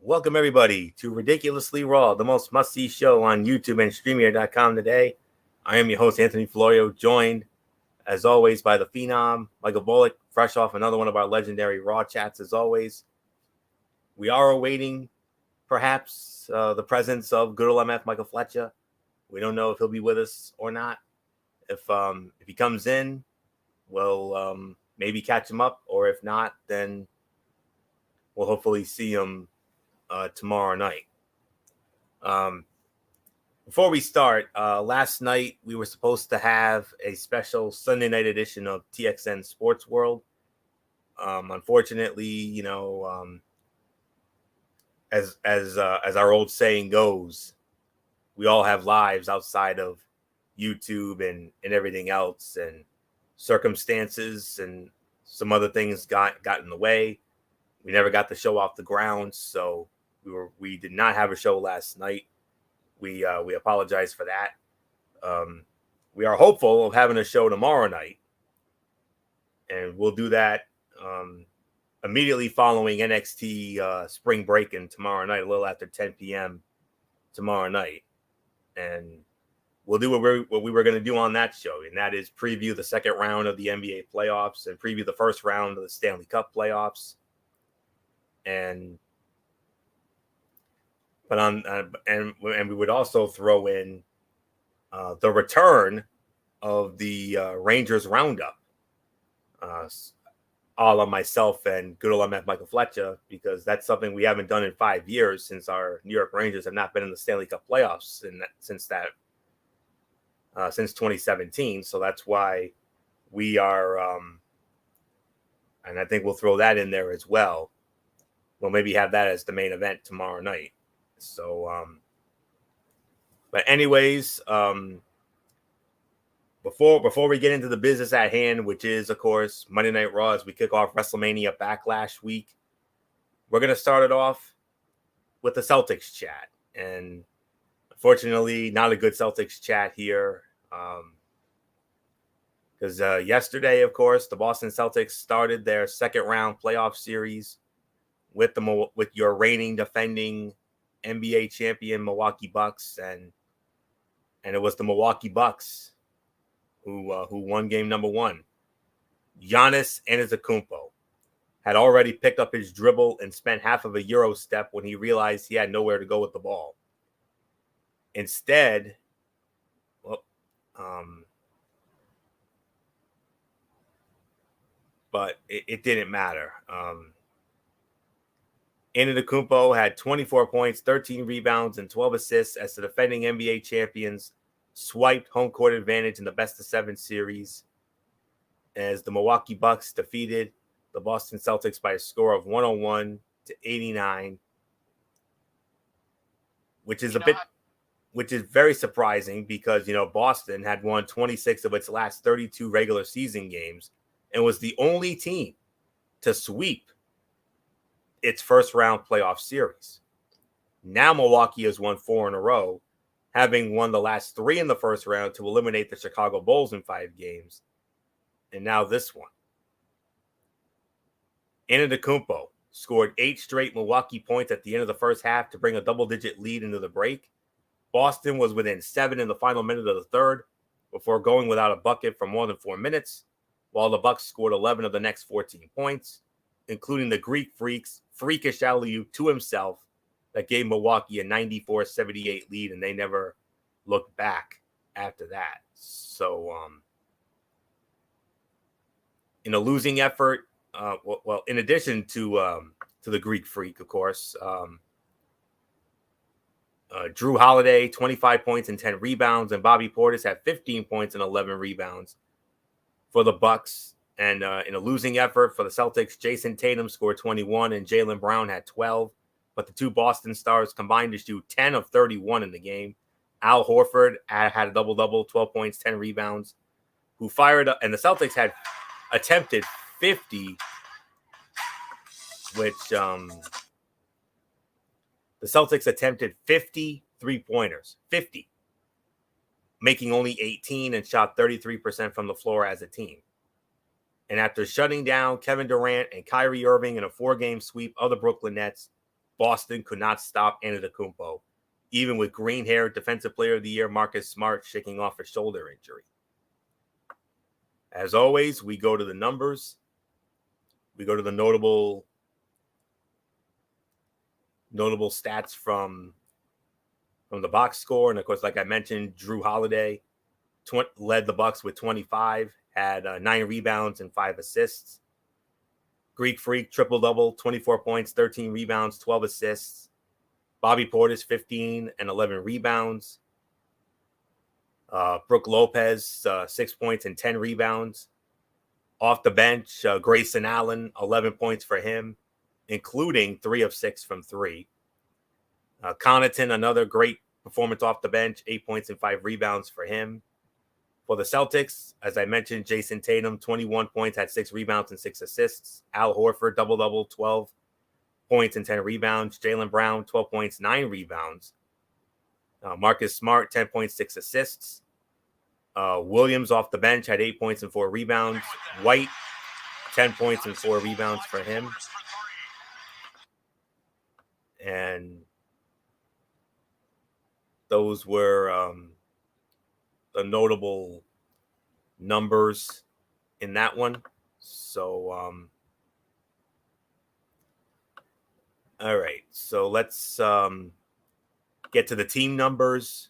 Welcome everybody to Ridiculously Raw, the most must-see show on YouTube and StreamYard.com today. I am your host, Anthony Florio, joined, as always, by the Phenom, Michael Bullock, fresh off another one of our legendary Raw chats, as always. We are awaiting, perhaps, the presence of good old MF Michael Fletcher. We don't know if he'll be with us or not. If he comes in, we'll maybe catch him up, or if not, then we'll hopefully see him tomorrow night. Before we start, last night we were supposed to have a special Sunday night edition of TXN Sports World. Unfortunately, as our old saying goes, we all have lives outside of YouTube and everything else, and circumstances and some other things got in the way. We never got the show off the ground, so we did not have a show last night. We apologize for that. We are hopeful of having a show tomorrow night, and we'll do that immediately following NXT Spring Break-In tomorrow night, a little after 10 p.m. tomorrow night. And we'll do what we were going to do on that show, and that is preview the second round of the NBA playoffs and preview the first round of the Stanley Cup playoffs. And we would also throw in the return of the Rangers Roundup, all on myself and good old MF Michael Fletcher, because that's something we haven't done in 5 years since our New York Rangers have not been in the Stanley Cup playoffs since 2017. So that's why we are, and I think we'll throw that in there as well. We'll maybe have that as the main event tomorrow night. So, but anyways, before we get into the business at hand, which is, of course, Monday Night Raw, as we kick off WrestleMania Backlash week, we're going to start it off with the Celtics chat. And unfortunately, not a good Celtics chat here. Because yesterday, of course, the Boston Celtics started their second round playoff series with your reigning defending NBA champion Milwaukee Bucks, and it was the Milwaukee Bucks who won game number one. Giannis Antetokounmpo had already picked up his dribble and spent half of a Euro step when he realized he had nowhere to go with the ball. Instead, but it didn't matter. Antetokounmpo had 24 points, 13 rebounds, and 12 assists as the defending NBA champions swiped home court advantage in the best-of-7 series as the Milwaukee Bucks defeated the Boston Celtics by a score of 101-89, which is very surprising because, Boston had won 26 of its last 32 regular season games and was the only team to sweep its first round playoff series. Now Milwaukee has won 4 in a row, having won the last 3 in the first round to eliminate the Chicago Bulls in 5 games. And now this one. Antetokounmpo scored 8 straight Milwaukee points at the end of the first half to bring a double-digit lead into the break. Boston was within 7 in the final minute of the third before going without a bucket for more than 4 minutes, while the Bucks scored 11 of the next 14 points, including the Greek Freak's freakish alley-oop to himself that gave Milwaukee a 94-78 lead, and they never looked back after that. So, in a losing effort, in addition to the Greek Freak, of course, Drew Holiday, 25 points and 10 rebounds, and Bobby Portis had 15 points and 11 rebounds for the Bucks. And in a losing effort for the Celtics, Jason Tatum scored 21 and Jaylen Brown had 12. But the two Boston Stars combined to shoot 10 of 31 in the game. Al Horford had a double-double, 12 points, 10 rebounds, who fired up. And the Celtics had attempted 50, which the Celtics attempted 50 three-pointers, 50, making only 18 and shot 33% from the floor as a team. And after shutting down Kevin Durant and Kyrie Irving in a 4-game sweep of the Brooklyn Nets, Boston could not stop Antetokounmpo, even with green hair Defensive Player of the Year Marcus Smart shaking off a shoulder injury. As always, we go to the numbers. We go to the notable stats from the box score. And of course, like I mentioned, Jrue Holiday led the Bucks with 25, had 9 rebounds and 5 assists. Greek Freak, triple-double, 24 points, 13 rebounds, 12 assists. Bobby Portis, 15 and 11 rebounds. Brook Lopez, 6 points and 10 rebounds. Off the bench, Grayson Allen, 11 points for him, including 3 of 6 from 3. Connaughton, another great performance off the bench, 8 points and 5 rebounds for him. For the Celtics, as I mentioned, Jason Tatum, 21 points, had 6 rebounds and 6 assists. Al Horford, double-double, 12 points and 10 rebounds. Jaylen Brown, 12 points, 9 rebounds. Marcus Smart, 10 points, 6 assists. Williams off the bench had 8 points and 4 rebounds. White, 10 points and 4 rebounds for him. And those were the notable numbers in that one. So, all right. So let's get to the team numbers.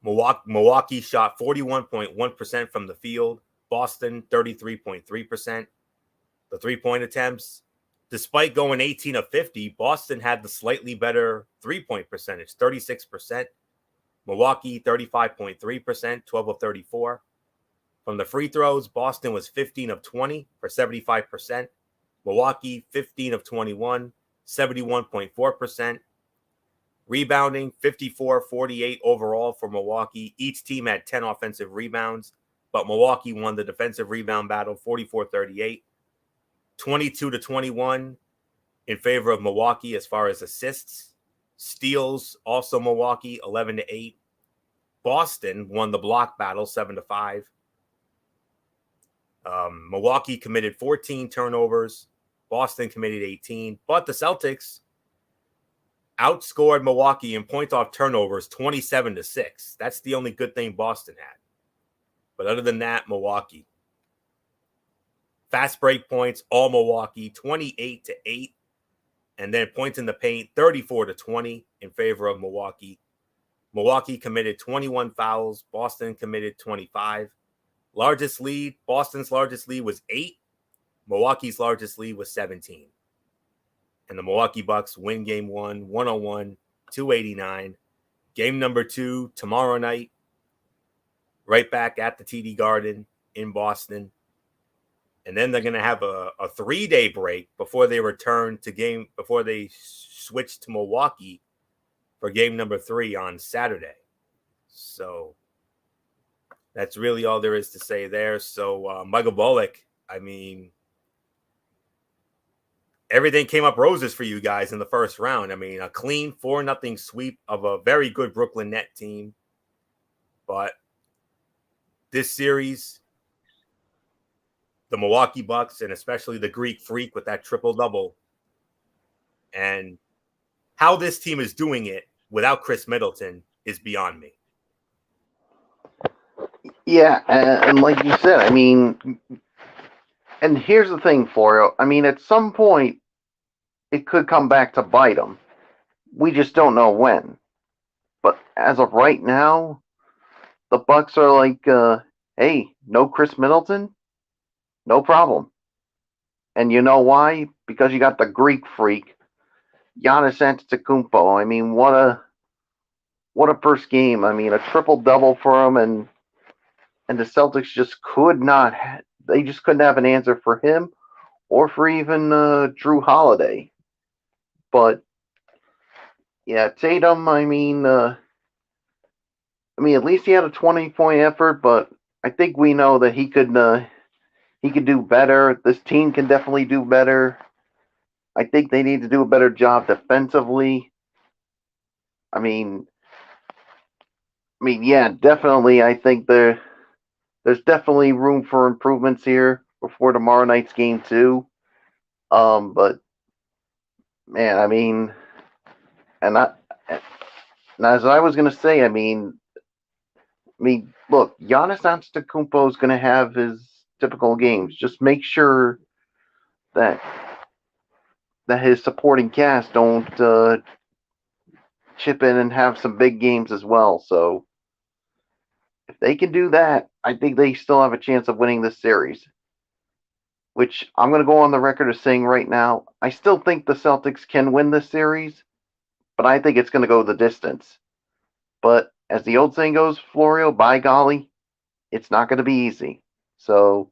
Milwaukee shot 41.1% from the field. Boston, 33.3%. The three-point attempts, despite going 18 of 50, Boston had the slightly better three-point percentage, 36%. Milwaukee, 35.3%, 12 of 34. From the free throws, Boston was 15 of 20 for 75%. Milwaukee, 15 of 21, 71.4%. Rebounding, 54-48 overall for Milwaukee. Each team had 10 offensive rebounds, but Milwaukee won the defensive rebound battle, 44-38. 22-21 in favor of Milwaukee as far as assists. Steals, also Milwaukee, 11-8. Boston won the block battle, 7-5. Milwaukee committed 14 turnovers. Boston committed 18. But the Celtics outscored Milwaukee in points off turnovers, 27-6. That's the only good thing Boston had. But other than that, Milwaukee. Fast break points, all Milwaukee, 28-8. And then points in the paint, 34-20 in favor of Milwaukee. Milwaukee committed 21 fouls. Boston committed 25. Largest lead, Boston's largest lead was 8. Milwaukee's largest lead was 17. And the Milwaukee Bucks win game 1, 101-289. Game number 2 tomorrow night, right back at the TD Garden in Boston. And then they're going to have a 3-day break before they return to before they switch to Milwaukee for game number 3 on Saturday. So that's really all there is to say there. So Michael Bullock, I mean, everything came up roses for you guys in the first round. I mean, a clean 4-0 sweep of a very good Brooklyn Net team. But this series, the Milwaukee Bucks, and especially the Greek Freak with that triple-double, and how this team is doing it without Chris Middleton is beyond me. Yeah, and like you said, I mean, and here's the thing, Florio. I mean, at some point, it could come back to bite them. We just don't know when. But as of right now, the Bucks are like, hey, no Chris Middleton? No problem. And you know why? Because you got the Greek Freak, Giannis Antetokounmpo. I mean, what a first game. I mean, a triple-double for him, and the Celtics just could not. They just couldn't have an answer for him or for even Jrue Holiday. But yeah, Tatum. I mean, at least he had a 20-point effort. But I think we know that he could do better. This team can definitely do better. I think they need to do a better job defensively. I mean, yeah, definitely. I think there's definitely room for improvements here before tomorrow night's game 2. But man, I mean, and I, and as I was gonna say, look, Giannis Antetokounmpo is gonna have his typical games. Just make sure that his supporting cast don't chip in and have some big games as well. So if they can do that, I think they still have a chance of winning this series. Which I'm going to go on the record as saying right now, I still think the Celtics can win this series, but I think it's going to go the distance. But as the old saying goes, Florio, by golly, it's not going to be easy. So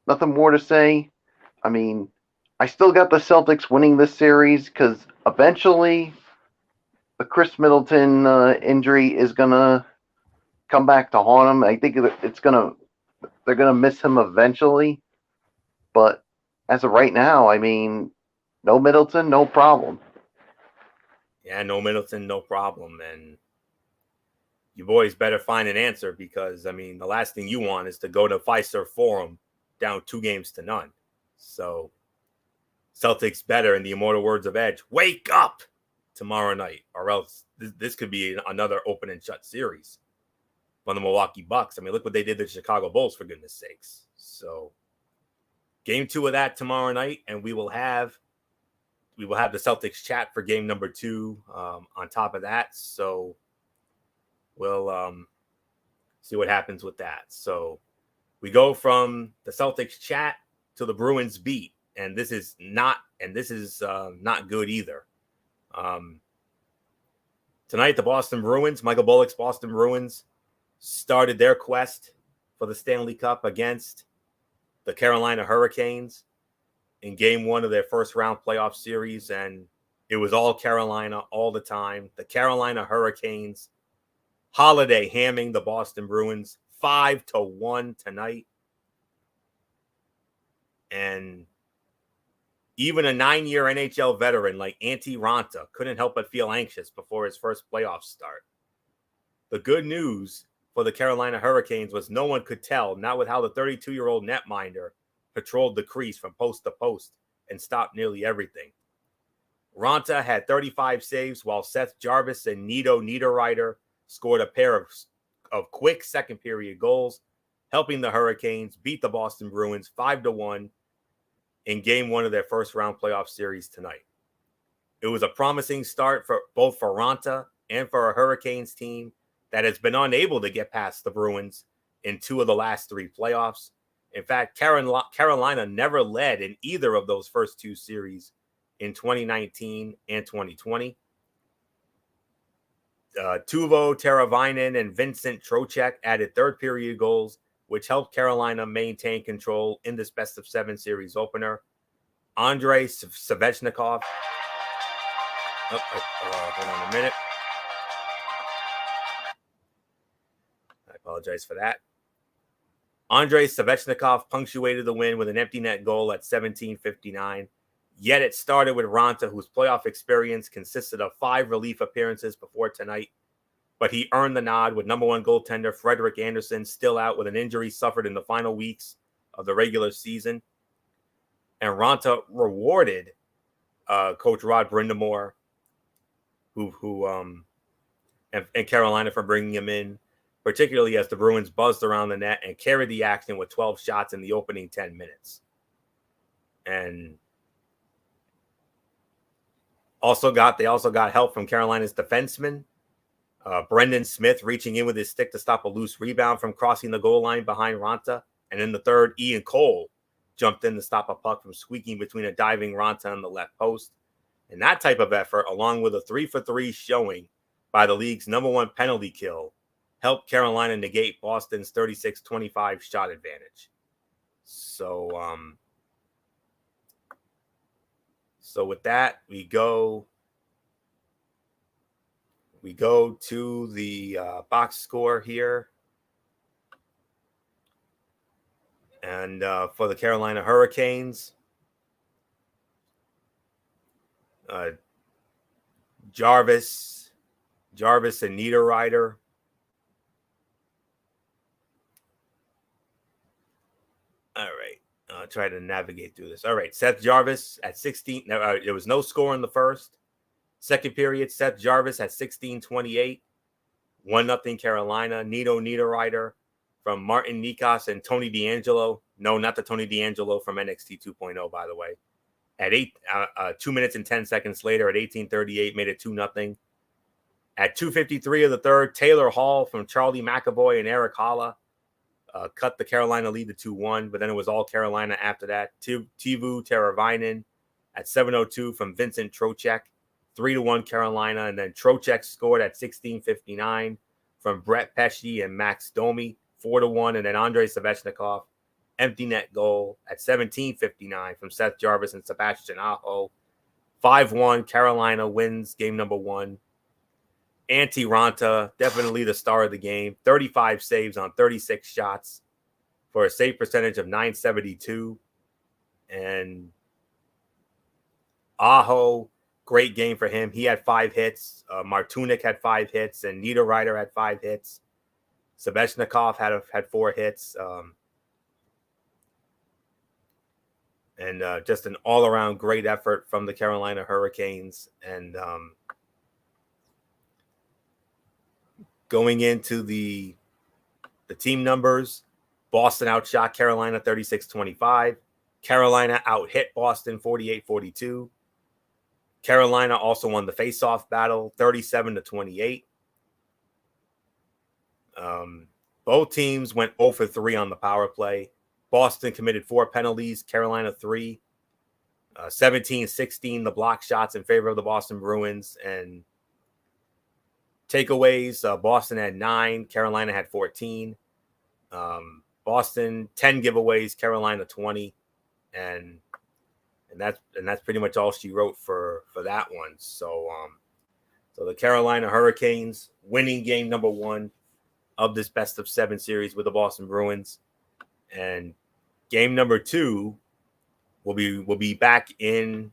nothing more to say. I mean, I still got the Celtics winning this series because eventually the Chris Middleton injury is going to come back to haunt him. I think they're going to miss him eventually. But as of right now, I mean, no Middleton, no problem. Yeah, no Middleton, no problem. And you boys better find an answer because, I mean, the last thing you want is to go to Fiserv Forum down 2-0. So Celtics better, in the immortal words of Edge, wake up tomorrow night, or else this could be another open and shut series from the Milwaukee Bucks. I mean, look what they did to the Chicago Bulls, for goodness sakes. So game 2 of that tomorrow night, and we will have the Celtics chat for game number 2 on top of that. So we'll see what happens with that. So we go from the Celtics chat to the Bruins beat, and this is not good either. Tonight, the Boston Bruins, Michael Bullock's Boston Bruins, started their quest for the Stanley Cup against the Carolina Hurricanes in game 1 of their first round playoff series, and it was all Carolina all the time. The Carolina Hurricanes, Holiday hamming the Boston Bruins 5-1 tonight. And even a 9-year NHL veteran like Antti Raanta couldn't help but feel anxious before his first playoff start. The good news for the Carolina Hurricanes was no one could tell, not with how the 32-year-old netminder patrolled the crease from post to post and stopped nearly everything. Raanta had 35 saves, while Seth Jarvis and Nito Niederreiter scored a pair of quick second period goals, helping the Hurricanes beat the Boston Bruins 5-1 in game 1 of their first round playoff series tonight. It was a promising start for both for Raanta and for a Hurricanes team that has been unable to get past the Bruins in 2 of the last 3 playoffs. In fact, Carolina never led in either of those first 2 series in 2019 and 2020. Teuvo Teravainen and Vincent Trocheck added third period goals, which helped Carolina maintain control in this best of 7 series opener. Andrei Svechnikov. Hold on a minute. I apologize for that. Andrei Svechnikov punctuated the win with an empty net goal at 17:59. Yet it started with Raanta, whose playoff experience consisted of 5 relief appearances before tonight. But he earned the nod with number 1 goaltender Frederik Andersen still out with an injury suffered in the final weeks of the regular season. And Raanta rewarded Coach Rod Brind'Amour, and Carolina for bringing him in, particularly as the Bruins buzzed around the net and carried the action with 12 shots in the opening 10 minutes. And they also got help from Carolina's defenseman, Brendan Smith, reaching in with his stick to stop a loose rebound from crossing the goal line behind Raanta. And in the third, Ian Cole jumped in to stop a puck from squeaking between a diving Raanta and the left post. And that type of effort, along with a 3-for-3 showing by the league's number 1 penalty kill, helped Carolina negate Boston's 36-25 shot advantage. So with that, we go to the box score here. And for the Carolina Hurricanes, Jarvis and Niederreiter. All right. try to navigate through this. All right, Seth Jarvis at 16. There was no score in the first. Second period, Seth Jarvis at 16-28. 1-0 Carolina. Nito Niederreiter from Martin Nikos and Tony D'Angelo. No, not the Tony D'Angelo from NXT 2.0, by the way. At 2 minutes and 10 seconds later, at 18:38, made it 2-0. At 2:53 of the third, Taylor Hall from Charlie McAvoy and Eric Holla cut the Carolina lead to 2-1, but then it was all Carolina after that. Tivu Teravainen at 7:02 from Vincent Trocheck, 3-1 Carolina, and then Trocheck scored at 16:59 from Brett Pesci and Max Domi, 4-1, and then Andrei Svechnikov, empty net goal at 17:59 from Seth Jarvis and Sebastian Aho. 5-1, Carolina wins game number 1. Antti Ranta, definitely the star of the game. 35 saves on 36 shots for a save percentage of .972. And Aho, great game for him. He had 5 hits. Martunik had 5 hits, and Niederreiter had 5 hits. Svechnikov had 4 hits. And just an all-around great effort from the Carolina Hurricanes. And going into the team numbers, Boston outshot Carolina 36-25. Carolina out-hit Boston 48-42. Carolina also won the face-off battle 37-28. Both teams went 0 for 3 on the power play. Boston committed 4 penalties, Carolina 3. 17-16, the block shots in favor of the Boston Bruins. And takeaways, Boston had 9, Carolina had 14. Boston 10 giveaways, Carolina 20, and that's pretty much all she wrote for that one. So the Carolina Hurricanes winning game number 1 of this best of 7 series with the Boston Bruins, and game number 2 will be back in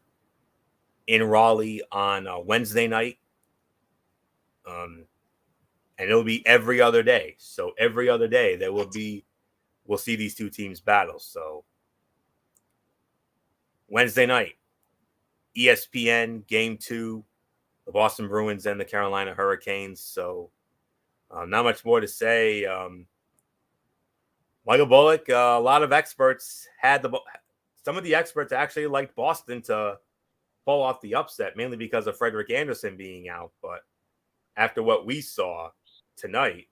Raleigh on Wednesday night. And it'll be every other day. So every other day we'll see these two teams battle. So Wednesday night, ESPN game 2, the Boston Bruins and the Carolina Hurricanes. So not much more to say. Michael Bullock, a lot of experts some of the experts actually liked Boston to pull off the upset, mainly because of Frederik Andersen being out. But after what we saw tonight,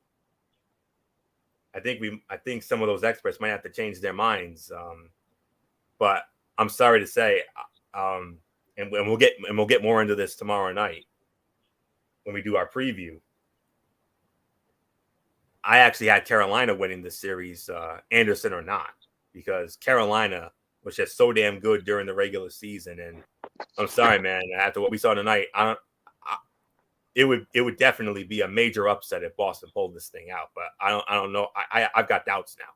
I think some of those experts might have to change their minds. But I'm sorry to say, and we'll get more into this tomorrow night when we do our preview. I actually had Carolina winning this series, Andersen or not, because Carolina was just so damn good during the regular season. And I'm sorry, man, after what we saw tonight, it would definitely be a major upset if Boston pulled this thing out. But I don't know. I've got doubts now.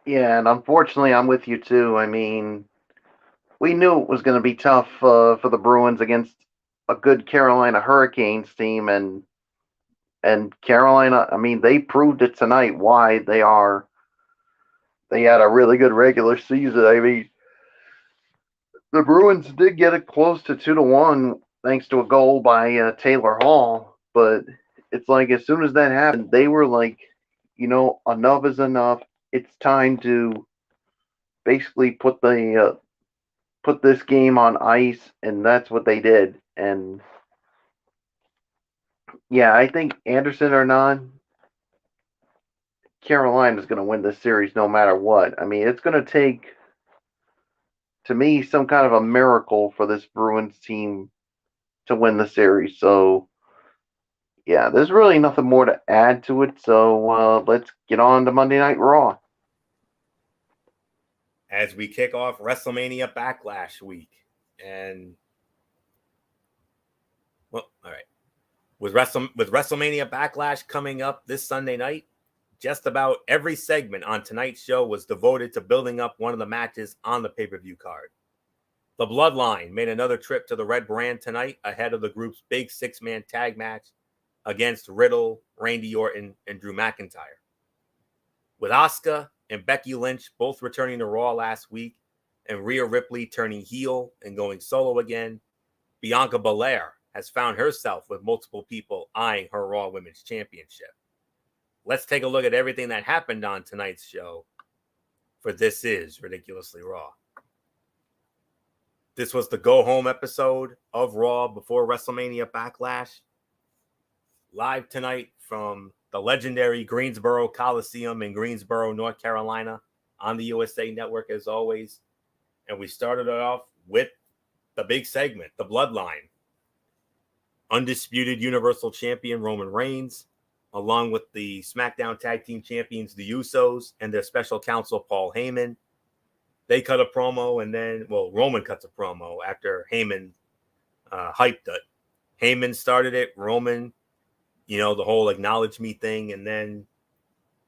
Yeah, and unfortunately, I'm with you too. I mean, we knew it was going to be tough for the Bruins against a good Carolina Hurricanes team, and Carolina. I mean, they proved it tonight why they are. They had a really good regular season. I mean, the Bruins did get it close to 2-1 thanks to a goal by Taylor Hall, but it's like as soon as that happened, they were like, enough is enough. It's time to basically put this game on ice, and that's what they did. And yeah, I think Andersen or not, Carolina's going to win this series no matter what. I mean, it's going to take, to me, some kind of a miracle for this Bruins team to win the series. So, yeah, there's really nothing more to add to it. So, let's get on to Monday Night Raw. As we kick off WrestleMania Backlash week. And, well, all right. With WrestleMania Backlash coming up this Sunday night, just about every segment on tonight's show was devoted to building up one of the matches on the pay-per-view card. The Bloodline made another trip to the Red Brand tonight ahead of the group's big 6-man tag match against Riddle, Randy Orton, and Drew McIntyre. With Asuka and Becky Lynch both returning to Raw last week, and Rhea Ripley turning heel and going solo again, Bianca Belair has found herself with multiple people eyeing her Raw Women's Championship. Let's take a look at everything that happened on tonight's show for This Is Ridiculously Raw. This was the go-home episode of Raw before WrestleMania Backlash. Live tonight from the legendary Greensboro Coliseum in Greensboro, North Carolina, on the USA Network as always. And we started it off with the big segment, the Bloodline. Undisputed Universal Champion Roman Reigns, along with the SmackDown Tag Team Champions, the Usos, and their special counsel, Paul Heyman. They cut a promo, and then, Roman cuts a promo after Heyman hyped it. Heyman started it, Roman, the whole acknowledge me thing, and then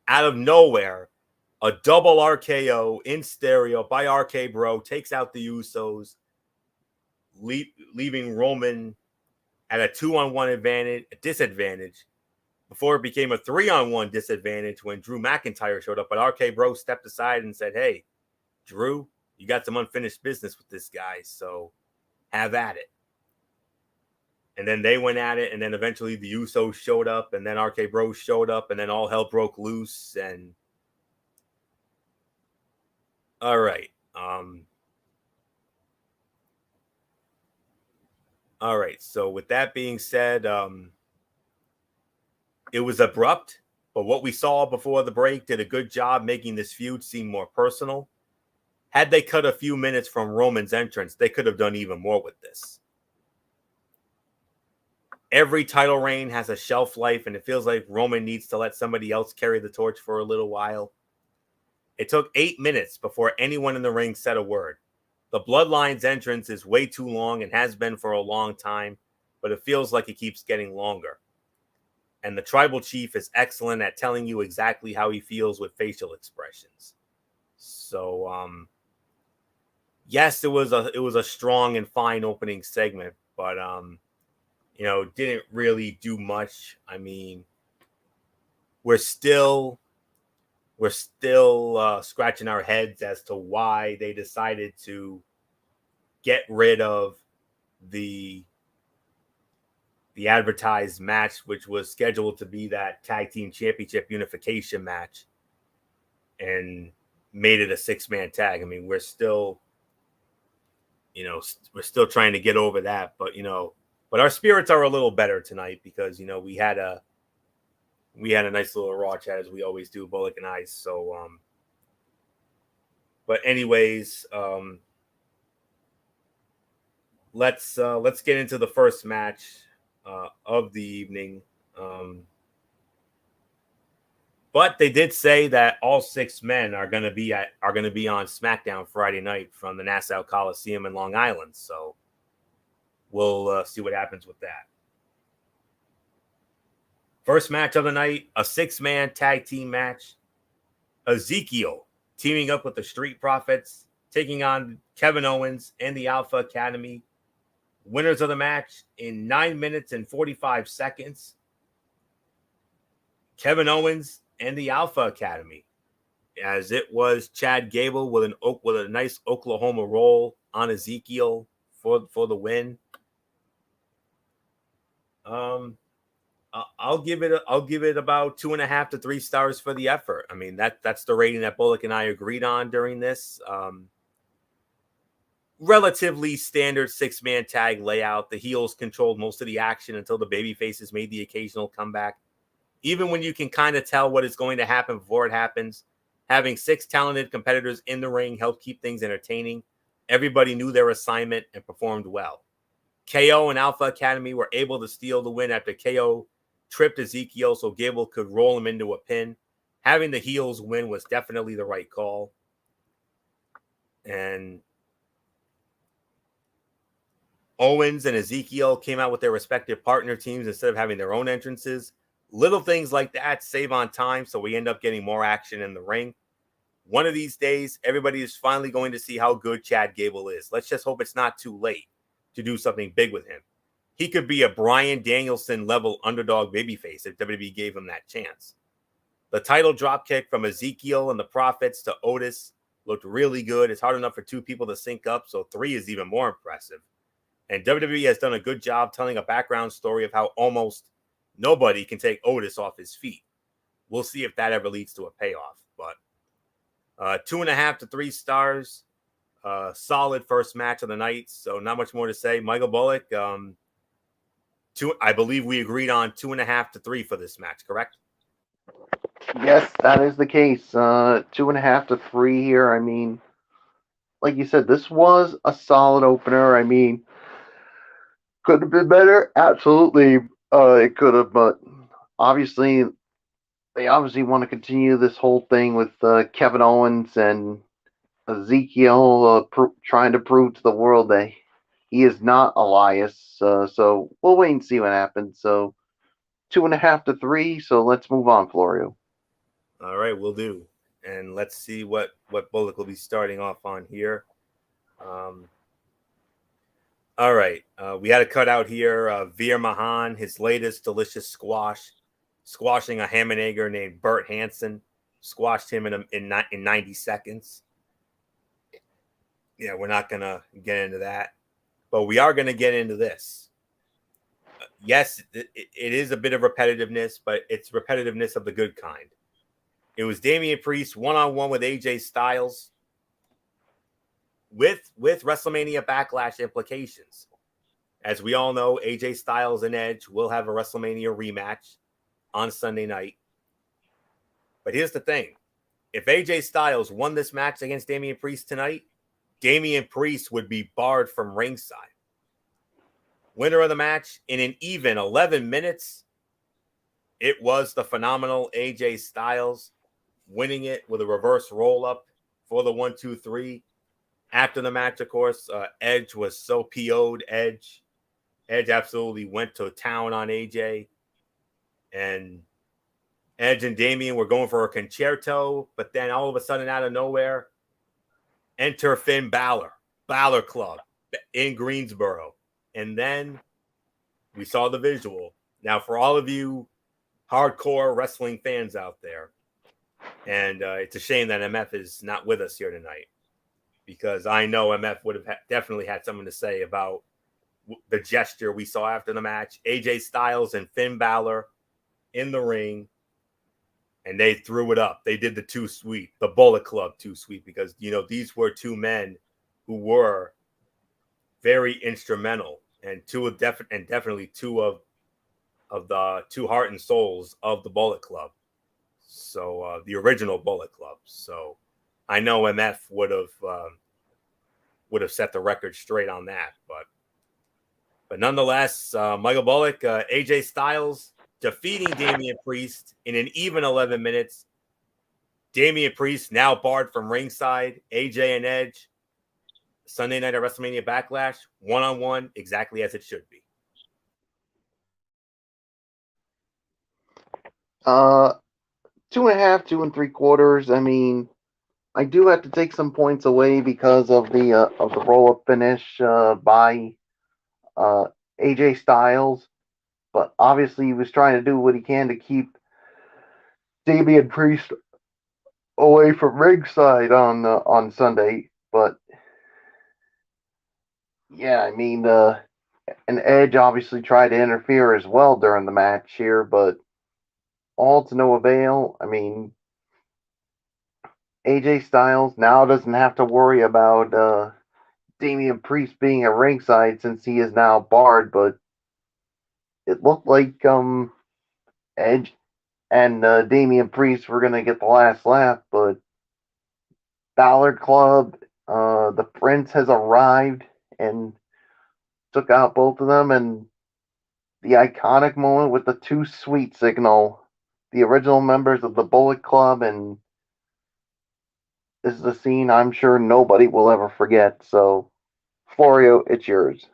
out of nowhere, a double RKO in stereo by RK Bro takes out the Usos, leaving Roman at a 2-on-1 disadvantage before it became a 3-on-1 disadvantage when Drew McIntyre showed up. But RK Bro stepped aside and said, hey, Drew, you got some unfinished business with this guy, so have at it. And then they went at it, and then eventually the Usos showed up, and then RK Bro showed up, and then all hell broke loose. And all right. All right. So with that being said, it was abrupt, but what we saw before the break did a good job making this feud seem more personal. Had they cut a few minutes from Roman's entrance, they could have done even more with this. Every title reign has a shelf life, and it feels like Roman needs to let somebody else carry the torch for a little while. It took 8 minutes before anyone in the ring said a word. The Bloodline's entrance is way too long and has been for a long time, but it feels like it keeps getting longer. And the Tribal Chief is excellent at telling you exactly how he feels with facial expressions. So, yes, it was a strong and fine opening segment, but didn't really do much. I mean, we're still scratching our heads as to why they decided to get rid of the advertised match, which was scheduled to be that tag team championship unification match, and made it a 6-man tag. I mean, we're still trying to get over that, but our spirits are a little better tonight because, we had a nice little Raw chat as we always do, Bullock and I. So, but anyways, let's get into the first match of the evening. But they did say that all 6 men are going to be on SmackDown Friday night from the Nassau Coliseum in Long Island. So we'll see what happens with that. First match of the night, a 6-man tag team match. Ezekiel teaming up with the Street Profits, taking on Kevin Owens and the Alpha Academy. Winners of the match in 9 minutes and 45 seconds. Kevin Owens and the Alpha Academy, as it was Chad Gable with a nice Oklahoma roll on Ezekiel for the win. I'll give it about 2.5 to 3 stars for the effort. I mean, that's the rating that Bullock and I agreed on during this. Relatively standard 6-man tag layout. The heels controlled most of the action until the babyfaces made the occasional comeback. Even when you can kind of tell what is going to happen before it happens, having 6 talented competitors in the ring helped keep things entertaining. Everybody knew their assignment and performed well. KO and Alpha Academy were able to steal the win after KO tripped Ezekiel so Gable could roll him into a pin. Having the heels win was definitely the right call. And Owens and Ezekiel came out with their respective partner teams instead of having their own entrances. Little things like that save on time, so we end up getting more action in the ring. One of these days, everybody is finally going to see how good Chad Gable is. Let's just hope it's not too late to do something big with him. He could be a Bryan Danielson level underdog babyface if WWE gave him that chance. The title drop kick from Ezekiel and the Prophets to Otis looked really good. It's hard enough for 2 people to sync up, so 3 is even more impressive. And WWE has done a good job telling a background story of how almost nobody can take Otis off his feet. We'll see if that ever leads to a payoff. But 2.5 to 3 stars. Solid first match of the night, so not much more to say. Michael Bullock, I believe we agreed on 2.5 to 3 for this match, correct? Yes, that is the case. 2.5 to 3 here. I mean, like you said, this was a solid opener. I mean, could have been better. Absolutely, it could have. But obviously, they obviously want to continue this whole thing with Kevin Owens and Ezekiel trying to prove to the world that he is not Elias. So we'll wait and see what happens. So 2.5 to 3. So let's move on, Florio. All right, we'll do. And let's see what Bullock will be starting off on here. All right, we had a cutout here. Veer Mahan, his latest delicious squashing a ham and egger named Bert Hansen. Squashed him in 90 seconds. Yeah, we're not going to get into that. But we are going to get into this. Yes, it is a bit of repetitiveness, but it's repetitiveness of the good kind. It was Damian Priest one-on-one with AJ Styles with WrestleMania Backlash implications. As we all know, AJ Styles and Edge will have a WrestleMania rematch on Sunday night. But here's the thing. If AJ Styles won this match against Damian Priest tonight, Damian Priest would be barred from ringside. Winner of the match in an even 11 minutes, it was the phenomenal AJ Styles, winning it with a reverse roll-up for the 1-2-3. After the match, of course, Edge was so PO'd. Edge absolutely went to town on AJ. And Edge and Damian were going for a concerto, but then all of a sudden, out of nowhere, enter Finn Balor Club in Greensboro. And then we saw the visual. Now, for all of you hardcore wrestling fans out there, and it's a shame that MF is not with us here tonight, because I know MF would have definitely had something to say about the gesture we saw after the match. AJ Styles and Finn Balor in the ring, and they threw it up. They did the Too Sweet, the Bullet Club Too Sweet, because, you know, these were 2 men who were very instrumental and definitely 2 of the 2 heart and souls of the Bullet Club. So the original Bullet Club. So I know MF would have set the record straight on that, but nonetheless, Michael Bullock, AJ Styles defeating Damian Priest in an even 11 minutes. Damian Priest now barred from ringside. AJ and Edge, Sunday night at WrestleMania Backlash, one-on-one, exactly as it should be. 2.5, 2 3/4. I mean, I do have to take some points away because of the roll-up finish by AJ Styles, but obviously he was trying to do what he can to keep Damian Priest away from ringside on Sunday. But yeah, I mean, and Edge obviously tried to interfere as well during the match here, but all to no avail. I mean, AJ Styles now doesn't have to worry about Damian Priest being at ringside since he is now barred, but it looked like Edge and Damian Priest were going to get the last laugh, but Balor Club, the Prince has arrived and took out both of them, and the iconic moment with the Too Sweet signal, the original members of the Bullet Club, and this is a scene I'm sure nobody will ever forget. So, Florio, it's yours.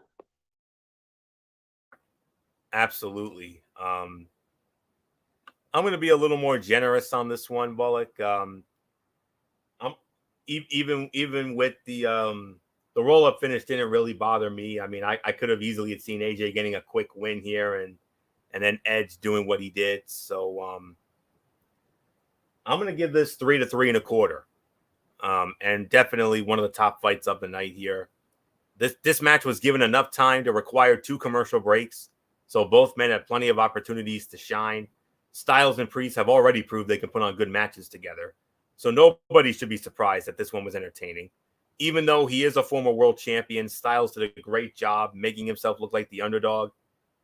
Absolutely. I'm going to be a little more generous on this one, Bullock. I'm even with the roll up finish didn't really bother me. I mean, I could have easily had seen AJ getting a quick win here and then Edge doing what he did. So I'm going to give this 3 to 3.25. And definitely one of the top fights of the night here. This match was given enough time to require 2 commercial breaks, so both men had plenty of opportunities to shine. Styles and Priest have already proved they can put on good matches together, so nobody should be surprised that this one was entertaining. Even though he is a former world champion, Styles did a great job making himself look like the underdog.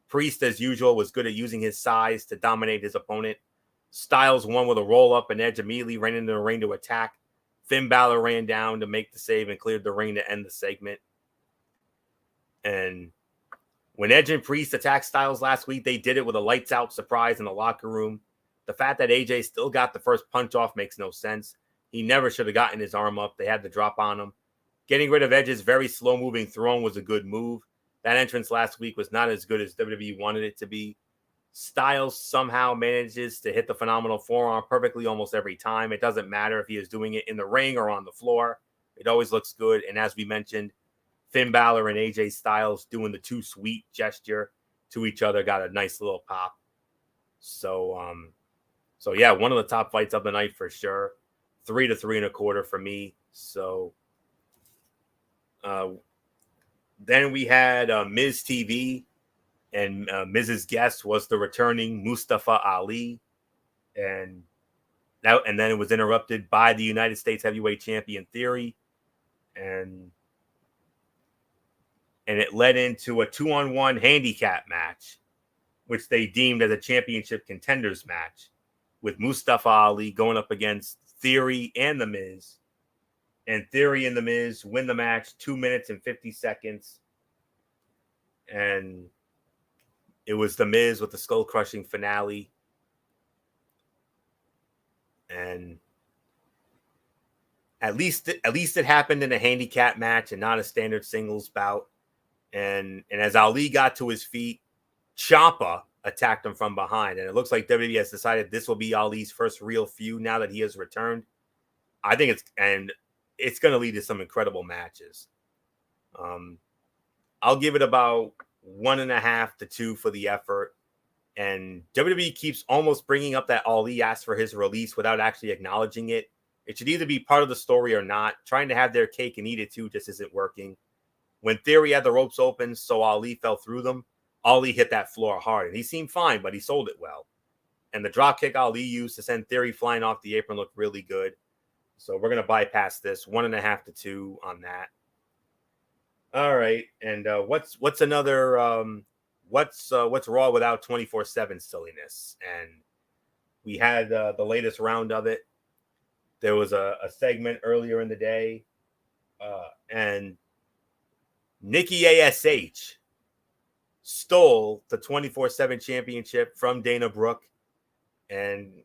Priest, as usual, was good at using his size to dominate his opponent. Styles won with a roll-up, and Edge immediately ran into the ring to attack. Finn Balor ran down to make the save and cleared the ring to end the segment. And when Edge and Priest attacked Styles last week, they did it with a lights-out surprise in the locker room. The fact that AJ still got the first punch off makes no sense. He never should have gotten his arm up. They had the drop on him. Getting rid of Edge's very slow-moving throne was a good move. That entrance last week was not as good as WWE wanted it to be. Styles somehow manages to hit the phenomenal forearm perfectly almost every time. It doesn't matter if he is doing it in the ring or on the floor. It always looks good. And as we mentioned, Finn Balor and AJ Styles doing the too sweet gesture to each other got a nice little pop. So yeah, one of the top fights of the night for sure. 3 to 3.25 for me. So then we had Miz TV, and Miz's guest was the returning Mustafa Ali, and then it was interrupted by the United States Heavyweight Champion Theory, and it led into a 2-on-1 handicap match, which they deemed as a championship contenders match, with Mustafa Ali going up against Theory and The Miz. And Theory and The Miz win the match 2 minutes and 50 seconds. And it was The Miz with the skull-crushing finale. And at least it happened in a handicap match and not a standard singles bout. And as Ali got to his feet, Ciampa attacked him from behind. And it looks like WWE has decided this will be Ali's first real feud now that he has returned. I think it's going to lead to some incredible matches. I'll give it about 1.5 to 2 for the effort. And WWE keeps almost bringing up that Ali asked for his release without actually acknowledging it. It should either be part of the story or not. Trying to have their cake and eat it too just isn't working. When Theory had the ropes open, so Ali fell through them, Ali hit that floor hard. And he seemed fine, but he sold it well. And the dropkick Ali used to send Theory flying off the apron looked really good. So we're going to bypass this. 1.5 to 2 on that. All right. And what's another what's Raw without 24/7 silliness? And we had the latest round of it. There was a segment earlier in the day, and Nikki ASH stole the 24/7 championship from Dana Brooke, and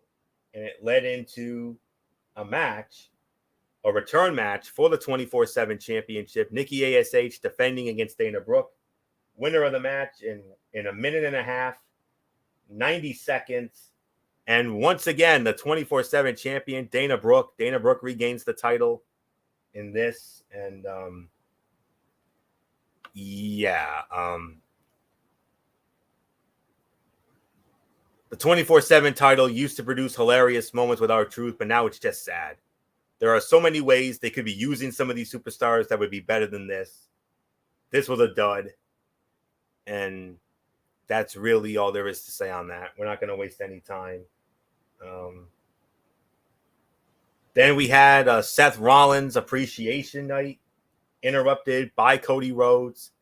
it led into a return match for the 24/7 championship. Nikki ASH defending against Dana Brooke. Winner of the match in a minute and a half, 90 seconds. And once again, the 24/7 champion, Dana Brooke. Dana Brooke regains the title in this. And the 24/7 title used to produce hilarious moments with R-Truth, but now it's just sad. There are so many ways they could be using some of these superstars that would be better than this. This was a dud. And that's really all there is to say on that. We're not going to waste any time. Then we had Seth Rollins Appreciation Night, interrupted by Cody Rhodes.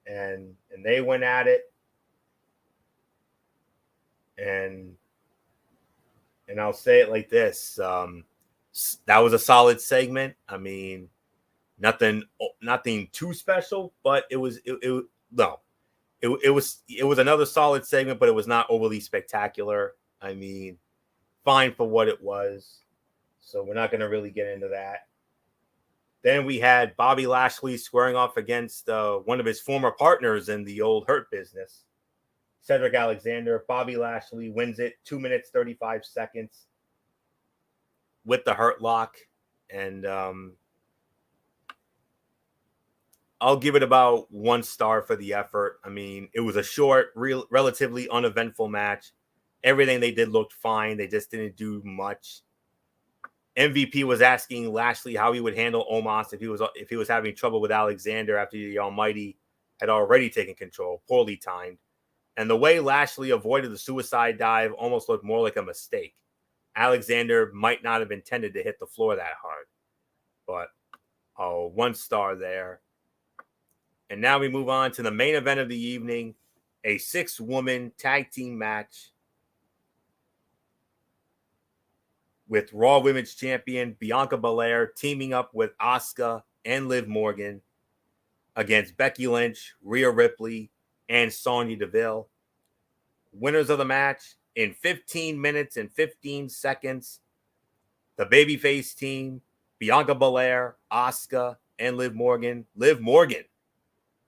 And they went at it. And I'll say it like this. That was a solid segment. I mean, nothing too special, but it was another solid segment, but it was not overly spectacular. I mean, fine for what it was. So we're not going to really get into that. Then we had Bobby Lashley squaring off against one of his former partners in the old Hurt Business, Cedric Alexander. Bobby Lashley wins it 2 minutes, 35 seconds with the Hurt Lock. And I'll give it about 1 star for the effort. I mean, it was a short, relatively uneventful match. Everything they did looked fine. They just didn't do much. MVP was asking Lashley how he would handle Omos if he was having trouble with Alexander after the Almighty had already taken control, poorly timed. And the way Lashley avoided the suicide dive almost looked more like a mistake. Alexander might not have intended to hit the floor that hard, but 1 star there. And now we move on to the main event of the evening, a 6-woman tag team match with Raw Women's Champion Bianca Belair teaming up with Asuka and Liv Morgan against Becky Lynch, Rhea Ripley, and Sonya Deville. Winners of the match in 15 minutes and 15 seconds, the babyface team, Bianca Belair, Asuka, and Liv Morgan. Liv Morgan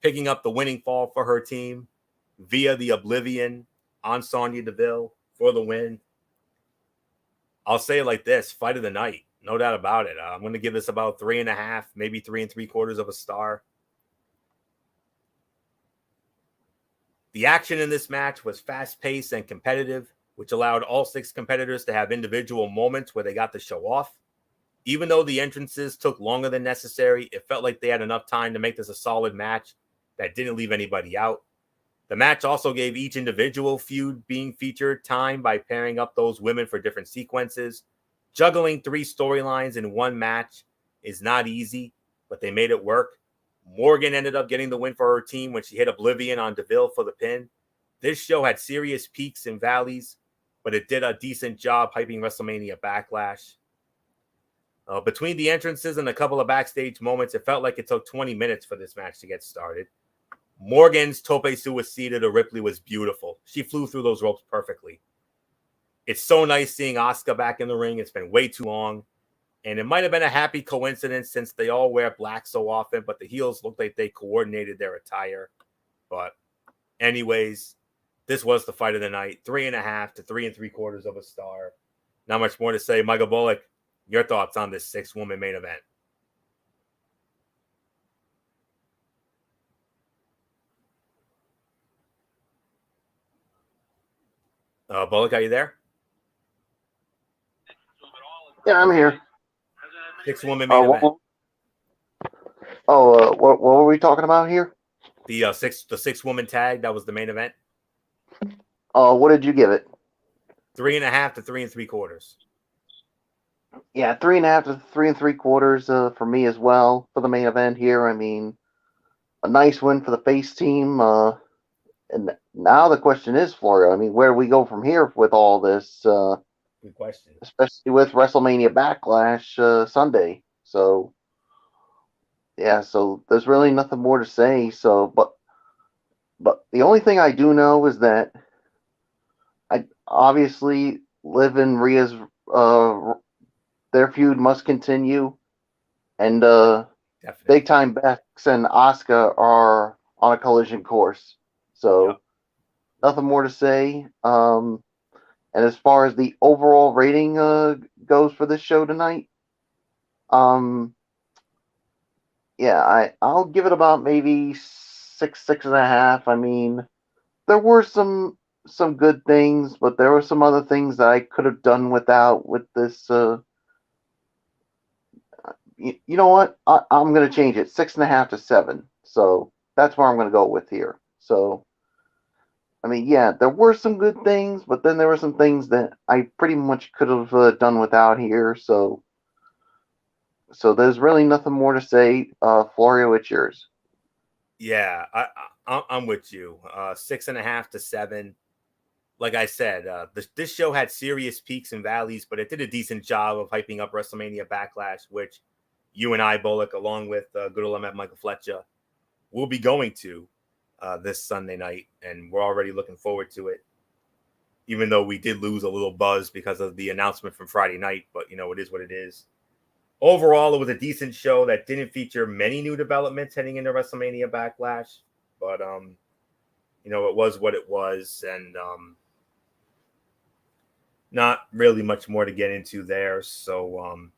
picking up the winning fall for her team via the Oblivion on Sonya Deville for the win. I'll say it like this, fight of the night, no doubt about it. I'm going to give this about 3.5, maybe 3 3/4 of a star. The action in this match was fast-paced and competitive, which allowed all 6 competitors to have individual moments where they got to show off. Even though the entrances took longer than necessary, it felt like they had enough time to make this a solid match that didn't leave anybody out. The match also gave each individual feud being featured time by pairing up those women for different sequences. Juggling 3 storylines in one match is not easy, but they made it work. Morgan ended up getting the win for her team when she hit Oblivion on Deville for the pin. This show had serious peaks and valleys, but it did a decent job hyping WrestleMania Backlash. Between the entrances and a couple of backstage moments, it felt like it took 20 minutes for this match to get started. Morgan's tope suicida to Ripley was beautiful. She flew through those ropes perfectly. It's so nice seeing Asuka back in the ring. It's been way too long. And it might have been a happy coincidence since they all wear black so often, but the heels looked like they coordinated their attire. But anyways, this was the fight of the night. 3.5 to 3 3/4 of a star. Not much more to say. Michael Bullock, your thoughts on this 6-woman main event? Bullock, are you there? Yeah, I'm here. 6-woman main event. What were we talking about here? The 6-woman tag, that was the main event. What did you give it? 3.5 to 3 3/4. Yeah, 3.5 to 3 3/4 for me as well for the main event here. I mean, a nice win for the face team. And now the question is, Florio, I mean, where do we go from here with all this? Good question. Especially with WrestleMania Backlash Sunday. So, yeah, so there's really nothing more to say. So, but the only thing I do know is that I obviously Liv and Rhea's their feud must continue, and Big Time Bex and Asuka are on a collision course. So, Nothing more to say. And as far as the overall rating goes for this show tonight, I'll give it about maybe 6.5. I mean, there were some good things, but there were some other things that I could have done without with this. You know what? I'm going to change it, 6.5 to 7. So that's where I'm going to go with here. So, I mean, yeah, there were some good things, but then there were some things that I pretty much could have done without here. So there's really nothing more to say. Florio, it's yours. Yeah, I'm with you. 6.5 to 7. Like I said, this show had serious peaks and valleys, but it did a decent job of hyping up WrestleMania Backlash, which you and I, Bullock, along with good old Michael Fletcher, will be going to this Sunday night, and we're already looking forward to it. Even though we did lose a little buzz because of the announcement from Friday night, but it is what it is. Overall, it was a decent show that didn't feature many new developments heading into WrestleMania Backlash, but it was what it was, and not really much more to get into there. So,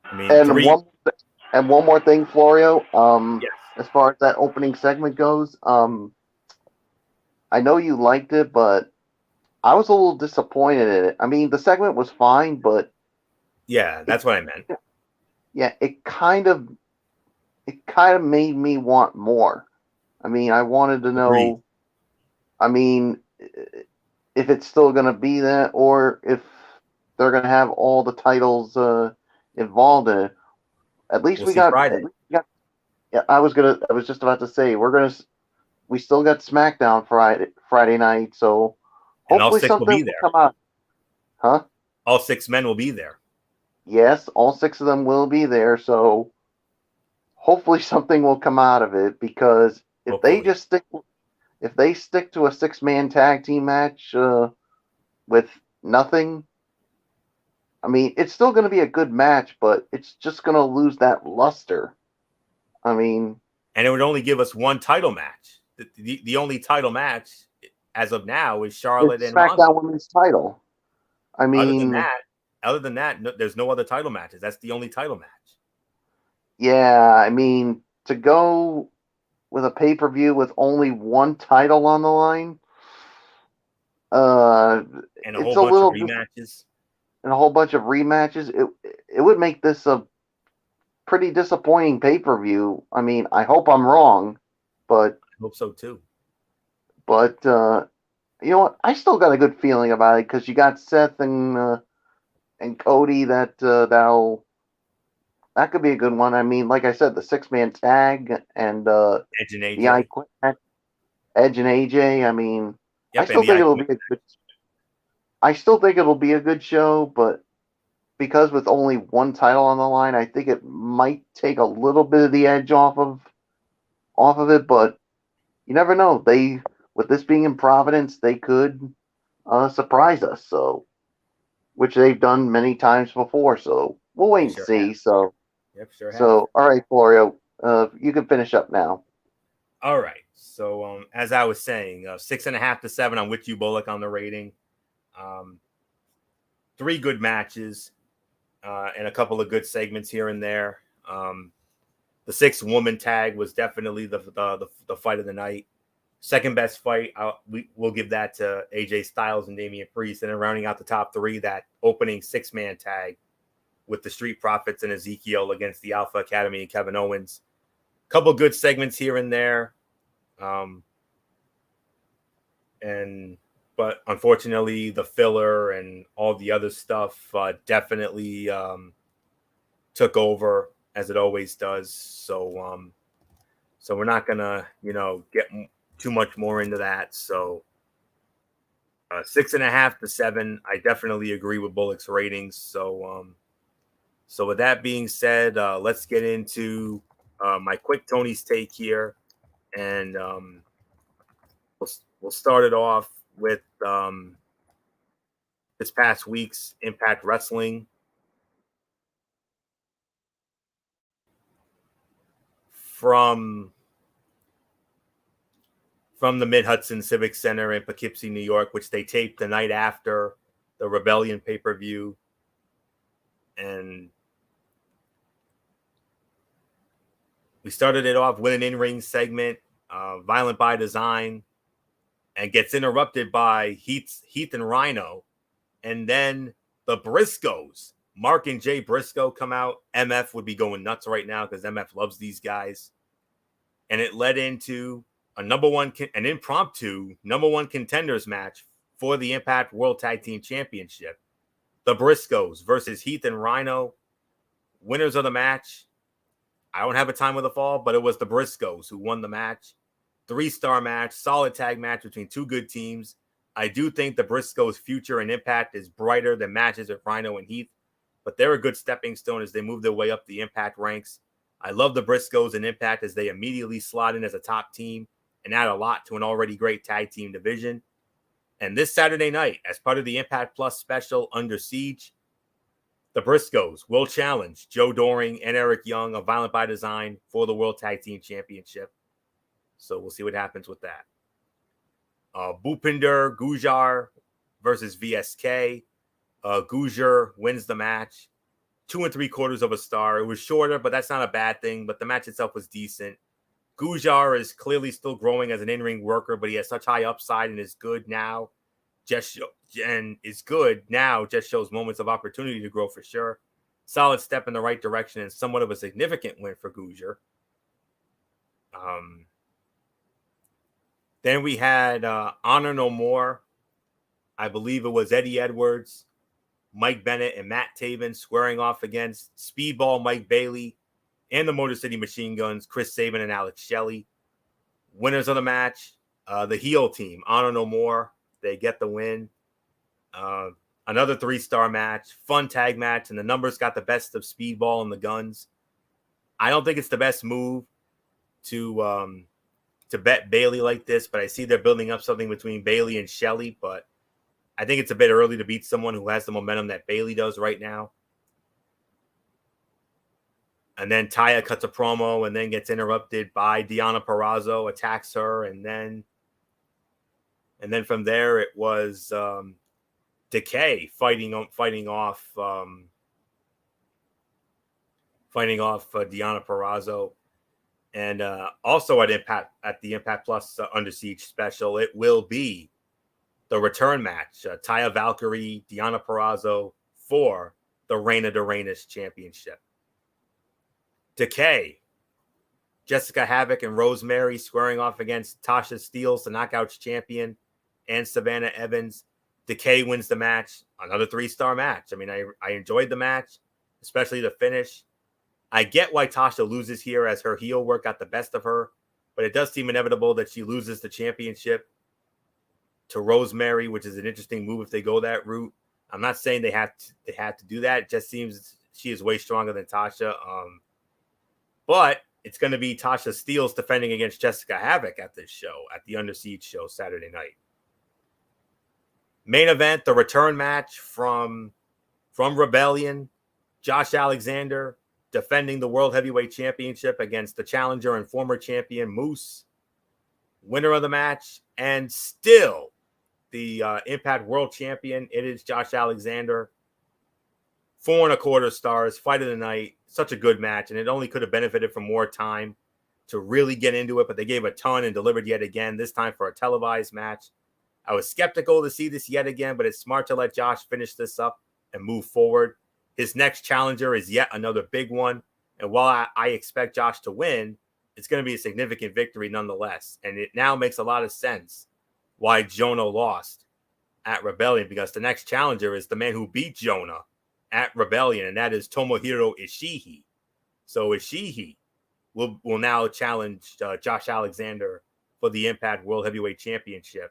I mean, one more thing, Florio. Yes. As far as that opening segment goes, I know you liked it, but I was a little disappointed in it. I mean, the segment was fine, but Yeah, that's what I meant. Yeah, it kind of made me want more. I mean, I wanted to Agreed. know. I mean, if it's still going to be that, or if they're going to have all the titles involved in it. At least We'll we see got. At Friday. least we got. Yeah, I was just about to say we still got SmackDown Friday night, so And all hopefully six will something be will there. come out. Huh? All 6 men will be there. Yes, all six of them will be there, so hopefully something will come out of it because Hopefully. if they stick to a 6-man tag team match with nothing, I mean, it's still going to be a good match, but it's just going to lose that luster. I mean, And it would only give us one title match. The only title match as of now is Charlotte it's and Ronda. SmackDown Women's title. I Other than mean, that, no, there's no other title matches. That's the only title match. yeah, I mean, to go with a pay-per-view with only one title on the line, uh, And a it's whole a bunch of little rematches. and a whole bunch of rematches. It would make this a pretty disappointing pay-per-view. I mean, I hope I'm wrong, but I hope so too. but you know what? I still got a good feeling about it because you got Seth and Cody that could be a good one. I mean, like I said, the 6-man tag and Edge and the I AJ. Quit match, Edge and AJ. I mean, I Yep, and still the think I it'll Quit. be a good. I still think it'll be a good show, but because with only one title on the line, I think it might take a little bit of the edge off of it. But you never know. With this being in Providence, they could surprise us. So, which they've done many times before. So we'll They wait and sure see. have. So, Yep, sure have. so all right, Florio, you can finish up now. All right. So as I was saying, 6.5 to 7. I'm with you, Bullock, on the rating. Um, 3 good matches and a couple of good segments here and there. The 6-woman tag was definitely the fight of the night. Second best fight, we'll give that to AJ Styles and Damian Priest. And then rounding out the top 3, that opening 6-man tag with the Street Profits and Ezekiel against the Alpha Academy and Kevin Owens. Couple good segments here and there. But unfortunately, the filler and all the other stuff definitely took over, as it always does. So we're not gonna get too much more into that. So 6.5 to 7, I definitely agree with Bullock's ratings. So with that being said, let's get into my quick Tony's take here, and we'll start it off with this past week's Impact Wrestling. From the Mid-Hudson Civic Center in Poughkeepsie, New York, which they taped the night after the Rebellion pay-per-view. And we started it off with an in-ring segment, Violent by Design, and gets interrupted by Heath and Rhino. And then the Briscoes, Mark and Jay Briscoe, come out. MF would be going nuts right now because MF loves these guys. And it led into an impromptu number 1 contenders match for the Impact World Tag Team Championship. The Briscoes versus Heath and Rhino. Winners of the match. I don't have a time of the fall, but it was the Briscoes who won the match. 3-star match, solid tag match between 2 good teams. I do think the Briscoes' future and Impact is brighter than matches with Rhino and Heath, but they're a good stepping stone as they move their way up the Impact ranks. I love the Briscoes and Impact as they immediately slot in as a top team and add a lot to an already great tag team division. And this Saturday night, as part of the Impact Plus special Under Siege, the Briscoes will challenge Joe Doring and Eric Young of Violent by Design for the World Tag Team Championship. So we'll see what happens with that. Bhupinder Gujar versus VSK. Gujar wins the match. 2 3/4 of a star. It was shorter, but that's not a bad thing. But the match itself was decent. Gujar is clearly still growing as an in-ring worker, but he has such high upside and is good now. Just shows moments of opportunity to grow for sure. solid step in the right direction and somewhat of a significant win for Gujar. Then we had Honor No More. I believe it was Eddie Edwards, Mike Bennett, and Matt Taven squaring off against Speedball Mike Bailey and the Motor City Machine Guns, Chris Sabin and Alex Shelley. Winners of the match, the heel team, Honor No More. They get the win. Another 3-star match, fun tag match, and the numbers got the best of Speedball and the Guns. I don't think it's the best move to bet Bailey like this, but I see they're building up something between Bailey and Shelley, but I think it's a bit early to beat someone who has the momentum that Bailey does right now. And then Taya cuts a promo and then gets interrupted by Deonna Purrazzo, attacks her, and then from there it was Decay fighting off Deonna Purrazzo. And also at the Impact Plus Under Siege special, it will be the return match, Taya Valkyrie, Deonna Purrazzo for the Reina de Reinas Championship. Decay, Jessica Havoc and Rosemary squaring off against Tasha Steelz, the Knockouts champion, and Savannah Evans. Decay wins the match. Another 3-star match. I mean, I enjoyed the match, especially the finish. I get why Tasha loses here, as her heel work got the best of her, but it does seem inevitable that she loses the championship to Rosemary, which is an interesting move if they go that route. I'm not saying they have to do that. It just seems she is way stronger than Tasha. But it's going to be Tasha Steelz defending against Jessica Havoc at this show, at the Under Siege show Saturday night. Main event, the return match from Rebellion, Josh Alexander defending the World Heavyweight Championship against the challenger and former champion Moose. Winner of the match, and still the Impact World Champion. It is Josh Alexander. 4.25 stars, fight of the night. Such a good match, and it only could have benefited from more time to really get into it, but they gave a ton and delivered yet again, this time for a televised match. I was skeptical to see this yet again, but it's smart to let Josh finish this up and move forward. His next challenger is yet another big one, and while I expect Josh to win, it's going to be a significant victory nonetheless, and it now makes a lot of sense why Jonah lost at Rebellion, because the next challenger is the man who beat Jonah at Rebellion, and that is Tomohiro Ishii. So Ishii will now challenge Josh Alexander for the Impact World Heavyweight Championship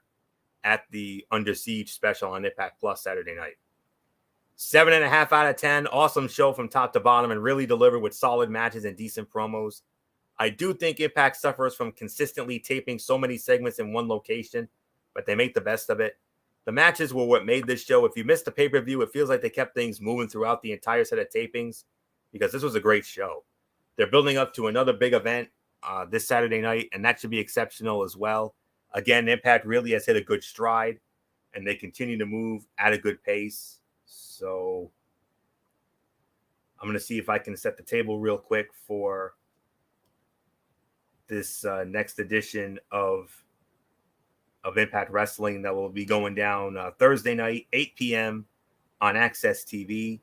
at the Under Siege special on Impact Plus Saturday night. 7.5 out of 10. Awesome show from top to bottom, and really delivered with solid matches and decent promos. I do think Impact suffers from consistently taping so many segments in one location, but they make the best of it. The matches were what made this show. If you missed the pay-per-view, it feels like they kept things moving throughout the entire set of tapings, because this was a great show. They're building up to another big event this Saturday night, and that should be exceptional as well. Again, Impact really has hit a good stride, and they continue to move at a good pace. So I'm going to see if I can set the table real quick for this next edition of Impact Wrestling that will be going down Thursday night, 8 p.m. on Access TV.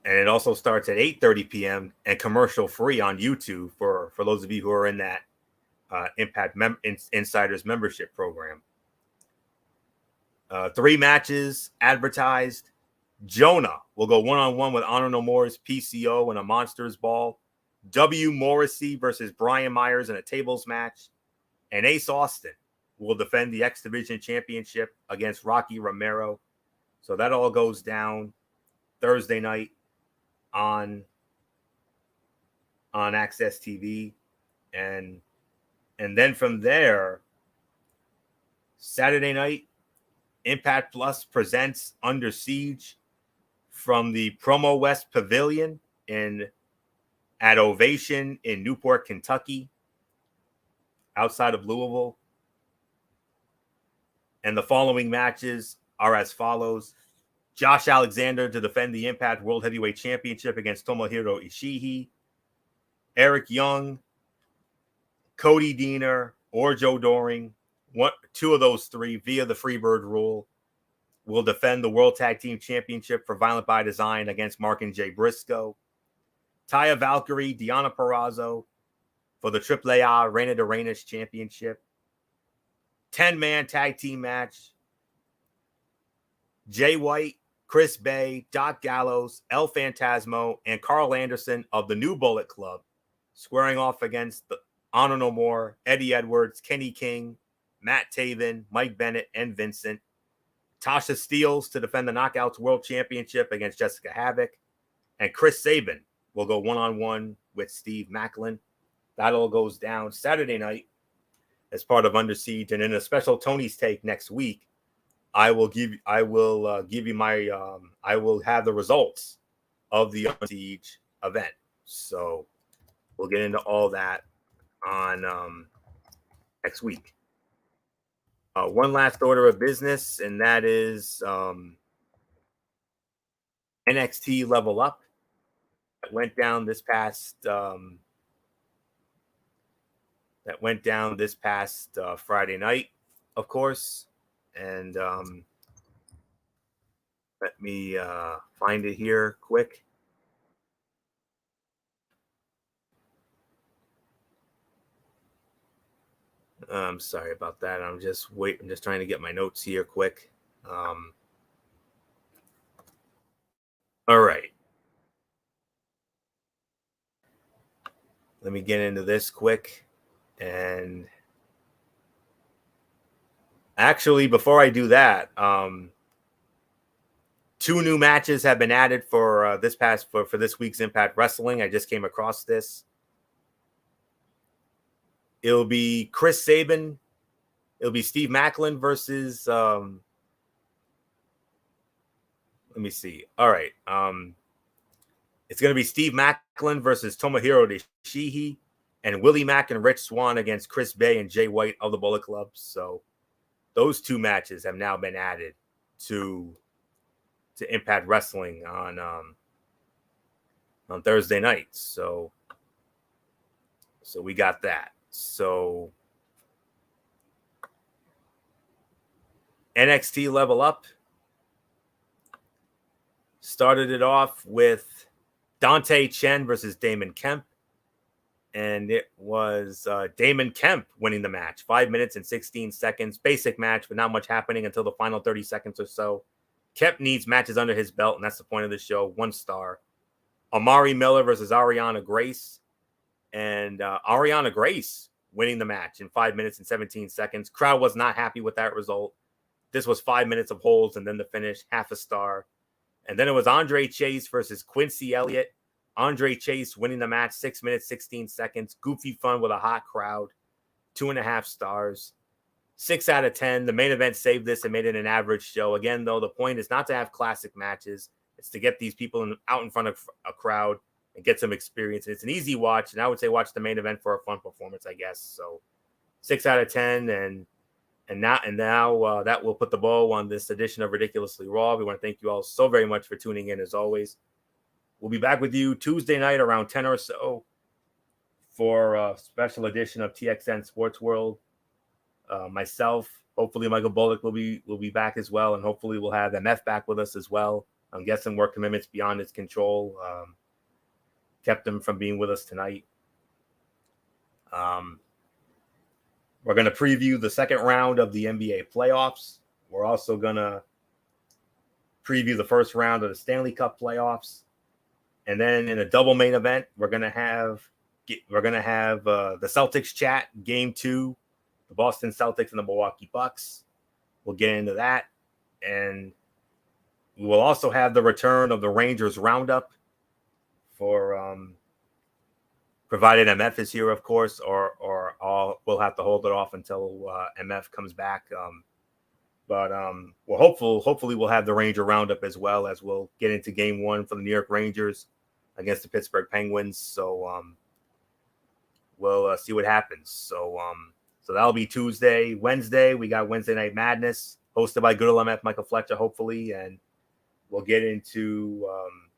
And it also starts at 8:30 p.m. and commercial free on YouTube for those of you who are in that Impact Insiders membership program. 3 matches advertised. Jonah will go one-on-one with Honor No More's PCO in a Monsters Ball. W. Morrissey versus Brian Myers in a tables match. And Ace Austin will defend the X Division Championship against Rocky Romero. So that all goes down Thursday night on Access TV. And then from there, Saturday night, Impact Plus presents Under Siege from the Promo West Pavilion at Ovation in Newport, Kentucky, outside of Louisville. And the following matches are as follows. Josh Alexander to defend the Impact World Heavyweight Championship against Tomohiro Ishii. Eric Young, Cody Deaner, or Joe Doring. 2 of those 3 via the Freebird rule will defend the World Tag Team Championship for Violent by Design against Mark and Jay Briscoe. Taya Valkyrie, Deonna Purrazzo for the AAA Reina de Reinas Championship. 10-man tag team match. Jay White, Chris Bay, Doc Gallows, El Phantasmo, and Carl Anderson of the New Bullet Club squaring off against the Honor No More, Eddie Edwards, Kenny King, Matt Taven, Mike Bennett, and Vincent. Tasha Steelz to defend the Knockouts World Championship against Jessica Havoc. And Chris Sabin will go one-on-one with Steve Macklin. That all goes down Saturday night as part of Under Siege. And in a special Tony's Take next week, I will have the results of the Under Siege event. So we'll get into all that on next week. One last order of business, and that is NXT Level Up. That went down this past Friday night, of course. And let me find it here quick. I'm sorry about that. I'm just trying to get my notes here quick. All right. Let me get into this quick. And actually, before I do that, 2 new matches have been added for this week's Impact Wrestling. I just came across this. It'll be Chris Sabin. It'll be Steve Macklin versus let me see. All right. It's going to be Steve Macklin versus Tomohiro Ishii, and Willie Mack and Rich Swann against Chris Bay and Jay White of the Bullet Club. So those 2 matches have now been added to Impact Wrestling on Thursday nights. So we got that. So NXT Level Up started it off with Dante Chen versus Damon Kemp. And it was Damon Kemp winning the match. 5 minutes and 16 seconds. Basic match, but not much happening until the final 30 seconds or so. Kemp needs matches under his belt, and that's the point of the show. 1 star. Amari Miller versus Ariana Grace. And Ariana Grace winning the match in 5 minutes and 17 seconds. Crowd was not happy with that result. This was 5 minutes of holds and then the finish, 0.5 star. And then it was Andre Chase versus Quincy Elliott. Andre Chase winning the match, 6 minutes, 16 seconds. Goofy fun with a hot crowd, 2.5 stars. 6 out of 10. The main event saved this and made it an average show. Again, though, the point is not to have classic matches. It's to get these people out in front of a crowd and get some experience. And it's an easy watch, and I would say watch the main event for a fun performance, I guess. So 6 out of 10, and now that will put the bow on this edition of Ridiculously Raw. We want to thank you all so very much for tuning in, as always. We'll be back with you Tuesday night around 10 or so for a special edition of TXN Sports World. Myself, hopefully Michael Bullock will be back as well, and hopefully we'll have MF back with us as well. I'm guessing work commitments beyond his control kept him from being with us tonight. We're going to preview the second round of the NBA playoffs. We're also going to preview the first round of the Stanley Cup playoffs. And then in a double main event, we're going to have the Celtics chat, Game 2, the Boston Celtics and the Milwaukee Bucks. We'll get into that. And we will also have the return of the Rangers Roundup for provided MF is here, of course, or we'll have to hold it off until MF comes back. But we're hopefully we'll have the Ranger Roundup as well, as we'll get into Game 1 for the New York Rangers against the Pittsburgh Penguins. So we'll see what happens. So that'll be Tuesday. Wednesday, we got Wednesday Night Madness, hosted by good old MF Michael Fletcher, hopefully. And we'll get into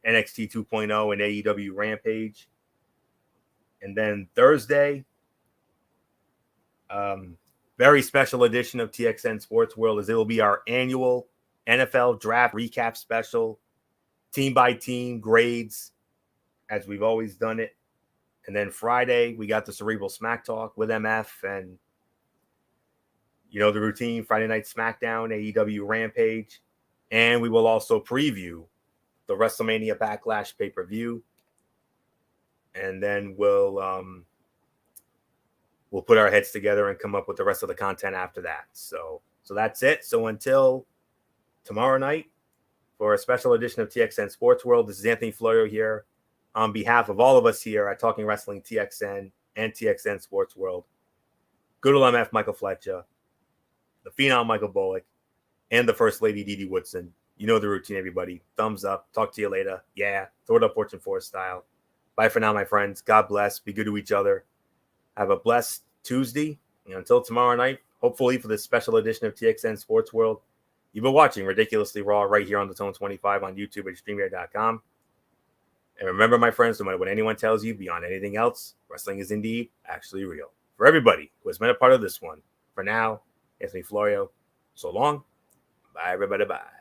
NXT 2.0 and AEW Rampage. And then Thursday, very special edition of TXN Sports World, as it will be our annual NFL draft recap special, team by team grades, as we've always done it. And then Friday, we got the Cerebral Smack Talk with MF, and you know the routine, Friday Night SmackDown, AEW Rampage. And we will also preview the WrestleMania Backlash pay-per-view. And then we'll put our heads together and come up with the rest of the content after that. So that's it. So until tomorrow night for a special edition of TXN Sports World, this is Anthony Florio here on behalf of all of us here at Talking Wrestling TXN and TXN Sports World. Good old MF Michael Fletcher, the Phenom Michael Bullock, and the First Lady Dee Dee Woodson. You know the routine, everybody. Thumbs up. Talk to you later. Yeah. Throw it up Fortune 4 style. Bye for now, my friends. God bless. Be good to each other. Have a blessed Tuesday. And until tomorrow night, hopefully for this special edition of TXN Sports World, you've been watching Ridiculously Raw right here on the Tone 25 on YouTube at StreamYard.com. And remember, my friends, no matter what anyone tells you, beyond anything else, wrestling is indeed actually real. For everybody who has been a part of this one, for now, Anthony Florio, so long. Bye, everybody. Bye.